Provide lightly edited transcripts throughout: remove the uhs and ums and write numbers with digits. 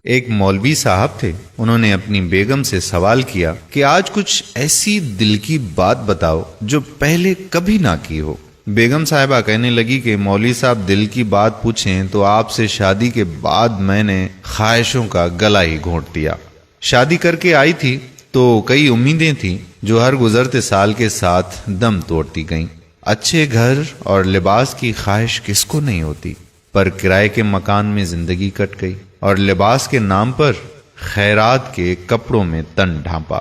ایک مولوی صاحب تھے، انہوں نے اپنی بیگم سے سوال کیا کہ آج کچھ ایسی دل کی بات بتاؤ جو پہلے کبھی نہ کی ہو۔ بیگم صاحبہ کہنے لگی کہ مولوی صاحب دل کی بات پوچھیں تو آپ سے شادی کے بعد میں نے خواہشوں کا گلا ہی گھونٹ دیا۔ شادی کر کے آئی تھی تو کئی امیدیں تھیں جو ہر گزرتے سال کے ساتھ دم توڑتی گئیں۔ اچھے گھر اور لباس کی خواہش کس کو نہیں ہوتی، پر کرائے کے مکان میں زندگی کٹ گئی اور لباس کے نام پر خیرات کے کپڑوں میں تن ڈھانپا۔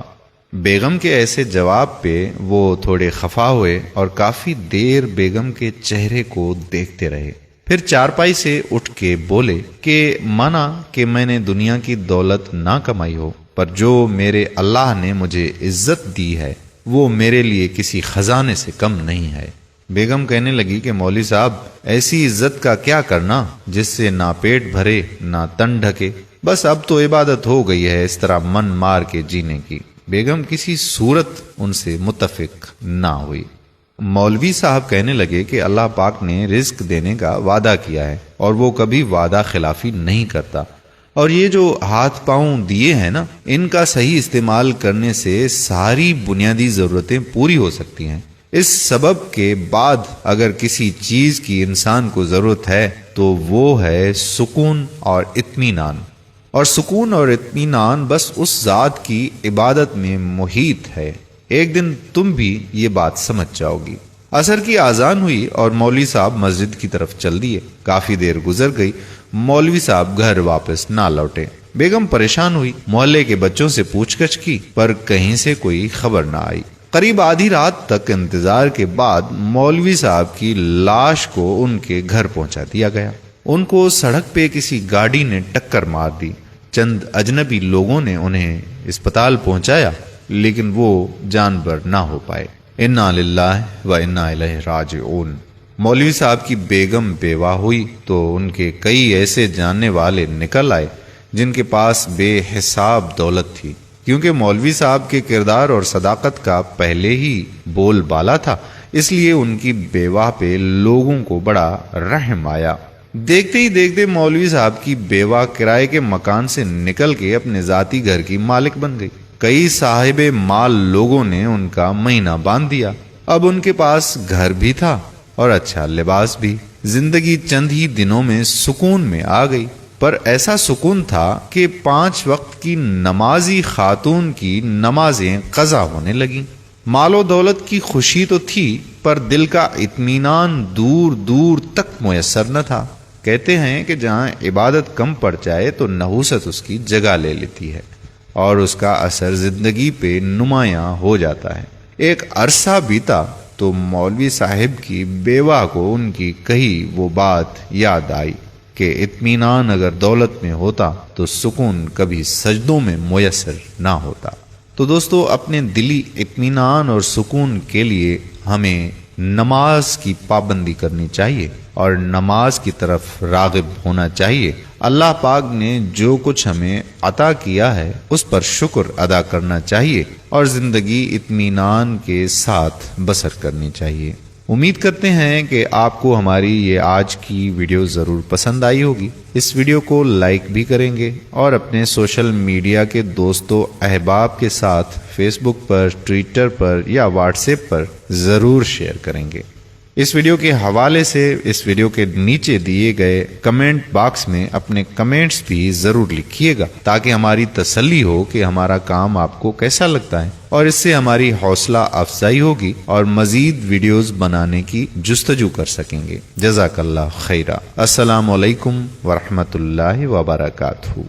بیگم کے ایسے جواب پہ وہ تھوڑے خفا ہوئے اور کافی دیر بیگم کے چہرے کو دیکھتے رہے، پھر چارپائی سے اٹھ کے بولے کہ مانا کہ میں نے دنیا کی دولت نہ کمائی ہو، پر جو میرے اللہ نے مجھے عزت دی ہے وہ میرے لیے کسی خزانے سے کم نہیں ہے۔ بیگم کہنے لگی کہ مولوی صاحب ایسی عزت کا کیا کرنا جس سے نہ پیٹ بھرے نہ تن ڈھکے، بس اب تو عبادت ہو گئی ہے اس طرح من مار کے جینے کی۔ بیگم کسی صورت ان سے متفق نہ ہوئی۔ مولوی صاحب کہنے لگے کہ اللہ پاک نے رزق دینے کا وعدہ کیا ہے اور وہ کبھی وعدہ خلافی نہیں کرتا، اور یہ جو ہاتھ پاؤں دیے ہیں نا، ان کا صحیح استعمال کرنے سے ساری بنیادی ضرورتیں پوری ہو سکتی ہیں۔ اس سبب کے بعد اگر کسی چیز کی انسان کو ضرورت ہے تو وہ ہے سکون اور اطمینان، اور سکون اور اطمینان بس اس ذات کی عبادت میں محیط ہے۔ ایک دن تم بھی یہ بات سمجھ جاؤ گی۔ عصر کی اذان ہوئی اور مولوی صاحب مسجد کی طرف چل دیے۔ کافی دیر گزر گئی، مولوی صاحب گھر واپس نہ لوٹے۔ بیگم پریشان ہوئی، محلے کے بچوں سے پوچھ گچھ کی، پر کہیں سے کوئی خبر نہ آئی۔ قریب آدھی رات تک انتظار کے بعد مولوی صاحب کی لاش کو ان کے گھر پہنچا دیا گیا۔ ان کو سڑک پہ کسی گاڑی نے ٹکر مار دی۔ چند اجنبی لوگوں نے انہیں اسپتال پہنچایا، لیکن وہ جان بر نہ ہو پائے۔ انا للہ و انا الیہ راجعون۔ مولوی صاحب کی بیگم بیوہ ہوئی تو ان کے کئی ایسے جاننے والے نکل آئے جن کے پاس بے حساب دولت تھی۔ کیونکہ مولوی صاحب کے کردار اور صداقت کا پہلے ہی بول بالا تھا، اس لیے ان کی بیوہ پہ لوگوں کو بڑا رحم آیا۔ دیکھتے ہی دیکھتے مولوی صاحب کی بیوہ کرائے کے مکان سے نکل کے اپنے ذاتی گھر کی مالک بن گئی۔ کئی صاحب مال لوگوں نے ان کا مہینہ باندھ دیا۔ اب ان کے پاس گھر بھی تھا اور اچھا لباس بھی۔ زندگی چند ہی دنوں میں سکون میں آ گئی، پر ایسا سکون تھا کہ 5 وقت کی نمازی خاتون کی نمازیں قضا ہونے لگیں۔ مال و دولت کی خوشی تو تھی، پر دل کا اطمینان دور دور تک میسر نہ تھا۔ کہتے ہیں کہ جہاں عبادت کم پڑ جائے تو نحوست اس کی جگہ لے لیتی ہے اور اس کا اثر زندگی پہ نمایاں ہو جاتا ہے۔ ایک عرصہ بیتا تو مولوی صاحب کی بیوہ کو ان کی کہی وہ بات یاد آئی کہ اطمینان اگر دولت میں ہوتا تو سکون کبھی سجدوں میں میسر نہ ہوتا۔ تو دوستو، اپنے دلی اطمینان اور سکون کے لیے ہمیں نماز کی پابندی کرنی چاہیے اور نماز کی طرف راغب ہونا چاہیے۔ اللہ پاک نے جو کچھ ہمیں عطا کیا ہے اس پر شکر ادا کرنا چاہیے اور زندگی اطمینان کے ساتھ بسر کرنی چاہیے۔ امید کرتے ہیں کہ آپ کو ہماری یہ آج کی ویڈیو ضرور پسند آئی ہوگی۔ اس ویڈیو کو لائک بھی کریں گے اور اپنے سوشل میڈیا کے دوستوں احباب کے ساتھ فیس بک پر، ٹویٹر پر یا واٹس ایپ پر ضرور شیئر کریں گے۔ اس ویڈیو کے حوالے سے اس ویڈیو کے نیچے دیے گئے کمنٹ باکس میں اپنے کمنٹس بھی ضرور لکھیے گا تاکہ ہماری تسلی ہو کہ ہمارا کام آپ کو کیسا لگتا ہے، اور اس سے ہماری حوصلہ افزائی ہوگی اور مزید ویڈیوز بنانے کی جستجو کر سکیں گے۔ جزاک اللہ خیرہ۔ السلام علیکم ورحمۃ اللہ وبرکاتہ۔